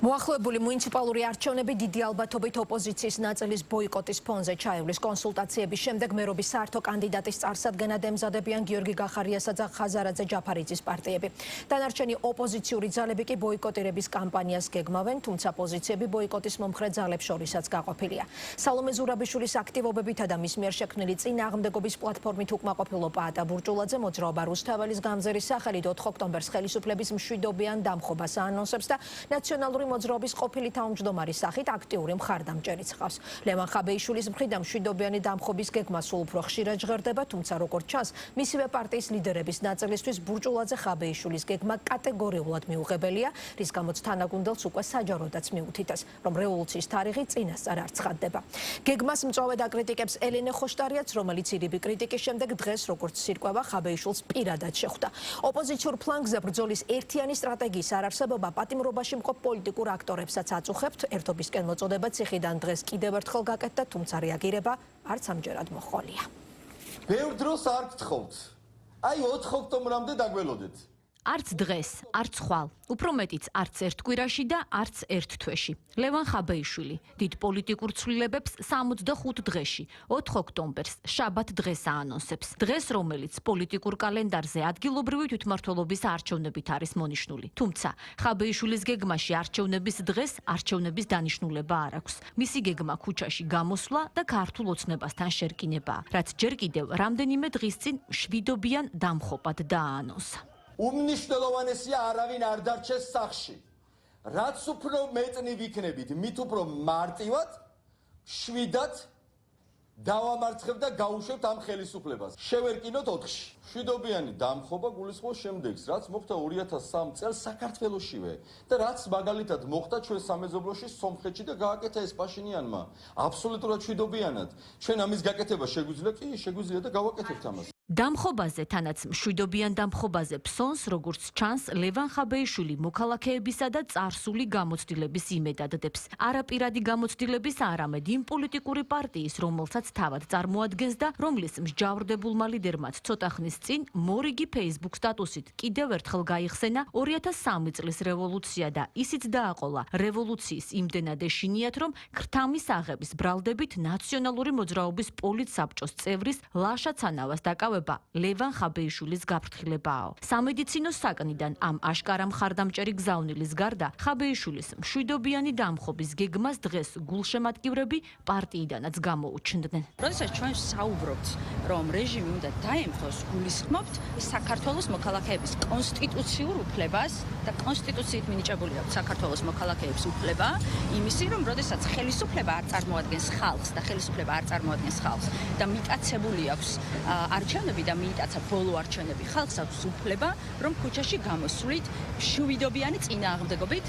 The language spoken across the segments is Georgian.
მოახლოებული მუნიციპალური არჩევნები დიდი ალბათობით ოპოზიციის ნაწილის ბოიკოტის ფონზე ჩაივლის. კონსულტაციების შემდეგ მერობის საერთო კანდიდატის წარსადგენად ემზადებიან გიორგი გახარიასა და ხაზარაძე ჯაფარიძის პარტიები. დანარჩენი ოპოზიციური ძალები კი ბოიკოტირების კამპანიას გეგმავენ, თუმცა პოზიციები ბოიკოტის მომხრე ძალებს შორისაც გაყოფილია. სალომე ზურაბიშვილის აქტივობებითა და მის მიერ შექმნილი წინააღმდეგობის პლატფორმით უკმაყოფილო პაატა ბურჭულაძე მოძრაობა რუსთაველის გამზერის სახელით 4 ოქტომბერს ხელისუფლების მშვიდობიან დამხობას აანონსებს და ნაციონალური მოძრაობის ყოფილი თავმჯდომარის სახით აქტიური მხარდამჭერიც ჰყავს. ლევან ხაბეიშვილის მხრიდან მშვიდობიანი დამხობის გეგმა სულ უფრო ხშირად ჟღერდება, თუმცა როგორც ჩანს, მისივე პარტიის ლიდერების ნაწილისთვის ბურჭულაძე ხაბეიშვილის გეგმა კატეგორიულად მიუღებელია, რის გამოც თანაგუნდელს უკვე საჯაროდაც მიუთითეს, რომ რევოლუციის თარიღი წინასწარ არ ცხადდება. გეგმას მწვავედ აკრიტიკებს ელენე ხოშტარიაც, რომელიც ირიბი კრიტიკის შემდეგ დღეს როგორც სირკვევა ხაბეიშვილს პირადად შეხვდა. ოპოზიციურ ფლანგზე ბრძოლის ერთიანი სტრატეგიის არარსებობა პატიმრობაში მყოფ პოლიტიკურ აქტორებსაც აწუხებთ. ერთობისკენ მოწოდება ციხიდან დღეს კიდევ ერთხელ გაკეთდა, თუმცა რეაგირება არც ამჯერად მოჰყოლია. ბევრ დროს არ გთხოვთ. აი 4 ოქტომბრამდე დაგველოდეთ. არც დღეს, არც ხვალ, უფრო მეტიც არც ერთ კვირაში და არც ერთ თვეში. ლევან ხაბეიშვილი დიდ პოლიტიკურ ცვლილებებს 65 დღეში, 4 ოქტომბერს, შაბათ დღეს აანონსებს. დღეს, რომელიც პოლიტიკურ კალენდარზე ადგილობრივი თვითმმართველობის არჩევნებით არის მონიშნული. თუმცა, ხაბეიშვილის გეგმაში არჩევნების დღეს არჩევნების დანიშნულება არ აქვს. მისი გეგმა ქუჩაში გამოსვლა და ქართულ ოცნებასთან შერკინებაა, რაც ჯერ კიდევ რამდენიმე დღის წინ მშვიდობიან დამხობად დააანონსა. უმნიშვნელოვანესია არავინ არ დარჩეს სახლში. რაც უფრო მეტნი ვიქნებით, მით უფრო მარტივად, შვიდად დავამარცხებ და გავუშვებთ ამ ხელისუფლებას. შევერკინოთ 4-ში. მშვიდობიანი დამხობა გულისხმობს შემდეგს, რაც მოხდა 2003 წელს საქართველოშივე და რაც მაგალითად მოხდა ჩვენ სამეზობლოში, სომხეთში და გააკეთა ეს პაშინიანმა. აბსოლუტურად მშვიდობიანად. ჩვენ ამის გაკეთება შეგვიძლია და გავაკეთებთ ამას. დამხობაზე, თანაც მშვიდობიან დამხობაზე ფსონს, როგორც ჩანს, ლევან ხაბეიშვილი მოქალაქეებისა და წარსული გამოცდილების იმედად დებს. არაპირადი გამოცდილების, არამედ იმ პოლიტიკური პარტიის, რომელსაც თავად წარმოადგენს და რომლის მსჯავრდებულმა ლიდერმაც ცოტა ხნის წინ მორიგი Facebook სტატუსით კიდევ ერთხელ გაიხსენა 2003 წლის რევოლუცია და ისიც დააყოლა რევოლუციის იმდენად ეშინიათ, რომ ქრთამის აღების ბრალდებით ნაციონალური მოძრაობის პოლიტსაბჭოს წევრის ლაშა ცანავას დაკავება ლევან ხაბეიშვილის გაფრთხილებაა. სამედიცინო საკნიდან ამ აშკარა მხარდამჭერი გზავნილის გარდა ხაბეიშვილის მშვიდობიანი დამხობის გეგმას დღეს გულშემატკივრები პარტიიდანაც გამოუჩნდნენ. როდესაც ჩვენ საუბრობთ, რომ რეჟიმი უნდა დაემხოს, გულისხმობთ საქართველოს მოქალაქეების კონსტიტუციურ უფლებას და კონსტიტუციით მინიჭებული აქვს საქართველოს მოქალაქეების უფლება იმისი, რომ როდესაც ხელისუფლება არ წარმოადგენს ხალხს და ხელისუფლება არ წარმოადგენს ხალხს და მიტაცებული აქვს არჩევნები და მიიტაცა ბოლო არჩევნები, ხალხს აქვს უფლება, რომ ქუჩაში გამოსვლით მშვიდობიანი წინააღმდეგობით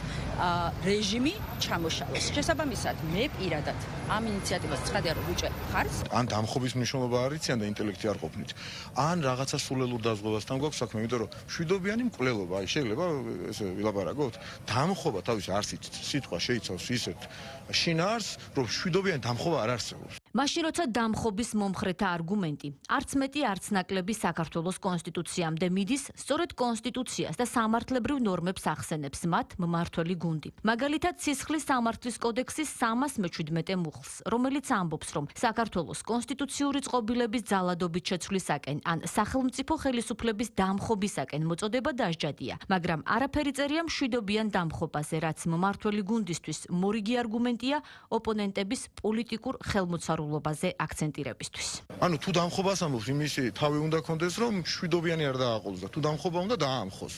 რეჟიმი ჩამოშალოს. შესაბამისად, მე პირადად ამ ინიციატივას ცხადია რომ ვუჭერ მხარს. ან დამხობის მნიშვნელობა არ იციან და ინტელექტი არ ყოფნით. ან რაღაცა სულელურ დაზღვევასთან გვაქვს საქმე, იმიტომ რომ მშვიდობიანი მკვლელობა, აი შეიძლება ესე ვილაპარაკოთ. დამხობა თავის არსით სიტყვა შეიცავს ისეთ შინაარსს, რომ მშვიდობიანი დამხობა არ არსებობს. მაშინ როცა დამხობის მომხრეთა არგუმენტი არც მეტი არც ნაკლები საქართველოს კონსტიტუციამდე მიდის, სწორედ კონსტიტუციას და სამართლებრივ ნორმებს ახსენებს მათ მმართველი გუნდი. მაგალითად, სისხლის სამართლის კოდექსის 317 მუხლს, რომელიც ამბობს, რომ საქართველოს კონსტიტუციური წყობილების ძალადობით შეცვლისაკენ ან სახელმწიფო ხელისუფლების დამხობისაკენ მოწოდება დასჯადია, მაგრამ არაფერი წერია მშვიდობიან დამხობაზე, რაც მმართველი გუნდისთვის მორიგი არგუმენტია ოპონენტების პოლიტიკურ ხელმოწარულობაზე აქცენტირებისთვის. ანუ თუ დამხობას ამბობს, იმისი თავი უნდა კონდეს, რომ მშვიდობიანი არ დააყოლოს და თუ დამხობა უნდა დაამხოს.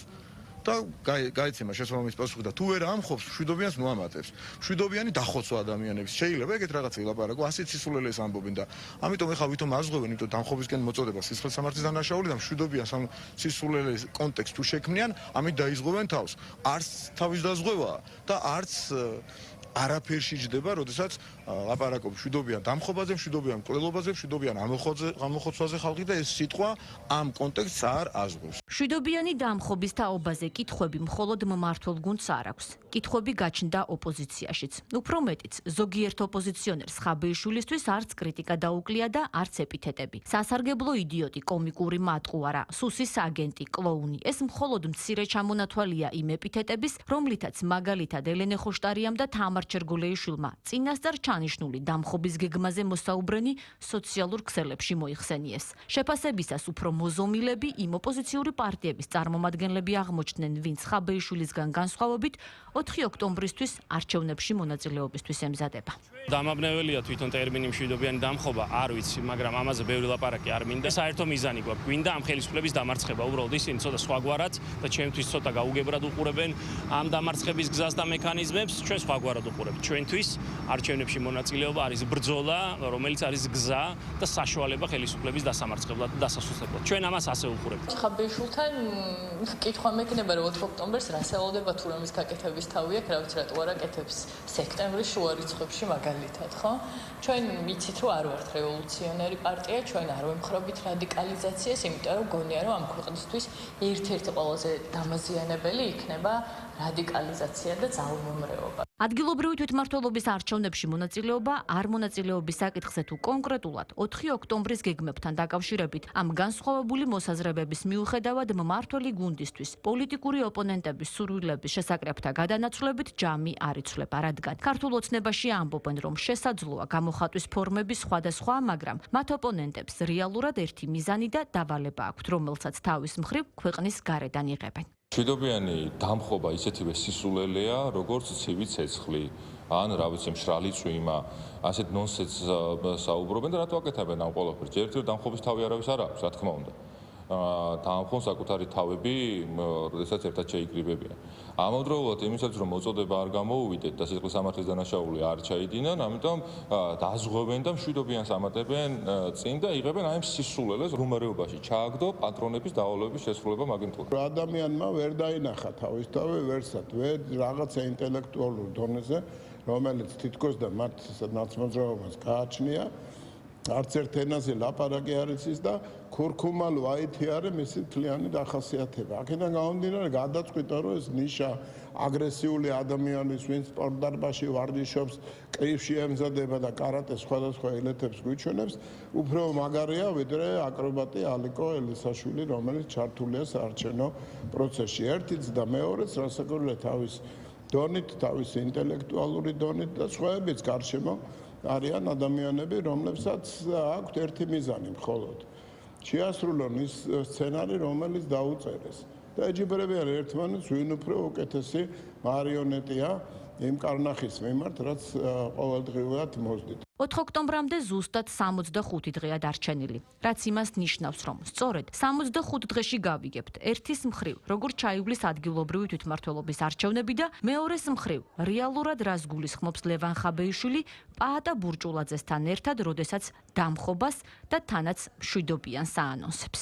და გაიცემა შესაბამის პასუხი და თუ ვერ ამხობს, მშვიდობიანს მოამატებს. მშვიდობიანი დახოცვა ადამიანებს. შეიძლება ეგეთ რაღაცა ილაპარაკო, ასეთ სისულელეს ამბობენ და ამიტომ ეხლა ვითომ აზღვევენ, იმიტომ დამხობისკენ მოწოდება სისხლის სამართლის დანაშაული და მშვიდობიანს ამ სისულელეს კონტექსტ თუ შექმნიან, ამით დაიზღვევენ თავს. არც თავის დაზღვევაა და არც არაფერში ჯდება, როდესაც ლაპარაკობ მშვიდობიან დამხობაზე, მშვიდობიან მკვლელობაზე, მშვიდობიან ამოხოცვაზე ხალხი და ეს სიტყვა ამ კონტექსტს არ აზღვევს. მშვიდობიანი დამხობის თაობაზე კითხვები მხოლოდ მმართველ გუნდს არ აქვს. კითხვები გაჩნდა ოპოზიციაშიც. უფრო მეტიც, ზოგიერთ ოპოზიციონერს ხაბეიშვილისთვის არც კრიტიკა დაუკლია და არც ეპითეტები. სასარგებლო იდიოტი, კომიკური მატყუარა, სუსის აგენტი, კლოუნი. ეს მხოლოდ მცირე ჩამონათვალია იმ ეპითეტების, რომლითაც მაგალითად ელენე ხოშტარიამ და თამარ ჩერგოლეიშვილმა წინასწარ ჩანიშნული დამხობის გეგმაზე მოსაუბრენი სოციალურ ქსელებში მოიხსენიეს. შეფასებისას უფრო მოზომილები იმ ოპოზიციური პარტიების წარმომადგენლები აღმოჩნდნენ, ვინც ხაბეიშვილისგან განსხვავებით 4 ოქტომბრისთვის არჩევნებში მონაწილეობისთვის ემზადება. დამაბნეველია თვითონ ტერმინი მშვიდობიანი დამხობა, არ ვიცი, მაგრამ ამაზე ბევრი ლაპარაკი არ მინდა. საერთო მიზანი გვაქვს, გვინდა ამ ხელისუფლების დამარცხება, უბრალოდ ისინი ცოტა სხვაგვარად და ჩემთვის ცოტა გაუგებრად უყურებენ ამ დამარცხების გზას და მექანიზმებს, ჩვენ სხვაგვარად უყურებთ. ჩვენთვის არჩევნებში მონაწილეობა არის ბრძოლა, რომელიც არის გზა და საშუალება ხელისუფლების დასამარცხებლად და დასასუსებლად. ჩვენ ამას ასე უყურებთ. ხაბეიშვილთან კითხვა მექნება, რომ 4 ოქტომბერს რა სავალდება თუ რამის გაკეთების თავი აქვს, რა ვიცი რატო არ აკეთებს სექტემბრის შუა რიცხვებში მაგალითად, ხო? ჩვენ ვიცით, რომ არ ვართ რევოლუციონერი პარტია, ჩვენ არ ვემხრობით რადიკალიზაციას, იმიტომ რომ გონია, რომ ამ ქვეყნისთვის ერთ-ერთი ყველაზე დამაზიანებელი იქნება რადიკალიზაცია და ძალმომრეობა. ადგილობრივი თვითმმართველობის არჩევნებში მონაწილეობა არ მონაწილეობის საკითხზე თუ კონკრეტულად 4 ოქტომბრის გეგმებთან დაკავშირებით ამ განსხვავებული მოსაზრებების მიუხედავად მმართველი გუნდისთვის პოლიტიკური ოპონენტების სურვილების შესაკრებთა გადანაცვლებით ჯამი არ იცვლება, რადგან ქართულ ოცნებაში ამბობენ, რომ შესაძლოა გამოხატვის ფორმების სხვადასხვა, მაგრამ მათ ოპონენტებს რეალურად ერთი მიზანი და დავალება აქვთ, რომელსაც თავის მხრივ ქვეყნის გარედან იღებენ. მშვიდობიანი დამხობა ისეთივე სისულელეა, როგორც ცივი ცეცხლი, ან რა ვიცი, მშრალი წვიმა, ასეთ ნონსენსს საუბრობენ და რატო აკეთებენ ამ ყველაფერს? ჯერ დამხობის თავი არავის არ აქვს, რა თქმა უნდა. დამხობს საკუთარი თავები, როდესაც ერთად შეიკრიბებიან. ამავდროულად იმისაც, რომ მოწოდება არ გამოუვიდეთ და სისხლის სამართლის დანაშაული არ ჩაიდინან, ამიტომ დაზღვევენ და მშვიდობიანს ამატებენ წინ და იღებენ აი ამ სისულელეს, რომარეობაში ჩააგდო პატრონების დავალების შესრულება მაგენტურად. ადამიანმა ვერ დაინახა თავისთავი ვერსად, ვერ რაღაცა ინტელექტუალურ დონეზე, რომელიც თითქოს და მათ ნაცმოძრაობას გააჩნია. არც ერთ ენაზე ლაპარაკი არ იცის და ქურქუმალო აითი არის მისი თლიანი დახასიათება. აქედან გამომდინარე გადაწყვიტა, რომ ეს ნიშა აგრესიული ადამიანის, ვინც სპორტდარბაზში ვარჯიშობს, კრიფში ემზადება და კარატეს სხვადასხვა ელეთებს გვიჩვენებს, უფრო მაგარია, ვიდრე აკრობატი ალიკო ელისაშვილი, რომელიც ჩართულია საარჩევნო პროცესში. ერთიც და მეორეც რასაკვირველია თავის დონით, თავის ინტელექტუალური დონით და სხვაებიც გარშემო არიან ადამიანები, რომლებსაც აქვთ ერთი მიზანი მხოლოდ. შეასრულონ ის სცენარი, რომელიც დაუწერეს. და ეჯიბრებიან ერთმანეთს, ვინ უფრო უკეთესი მარიონეტია იმ კარნახის მიმართ, რაც ყოველდღიურად მოძდით. 4 ოქტომბრამდე ზუსტად 65 დღეა დარჩენილი, რაც იმას ნიშნავს, რომ სწორედ 65 დღეში გავიგებთ ერთის მხრივ, როგორ ჩაივლის ადგილობრივი თვითმმართველობის არჩევნები და მეორეს მხრივ, რეალურად რას გულისხმობს ლევან ხაბეიშვილი პაატა ბურჭულაძესთან ერთად, როდესაც დამხობას და თანაც მშვიდობიანს აანონსებს.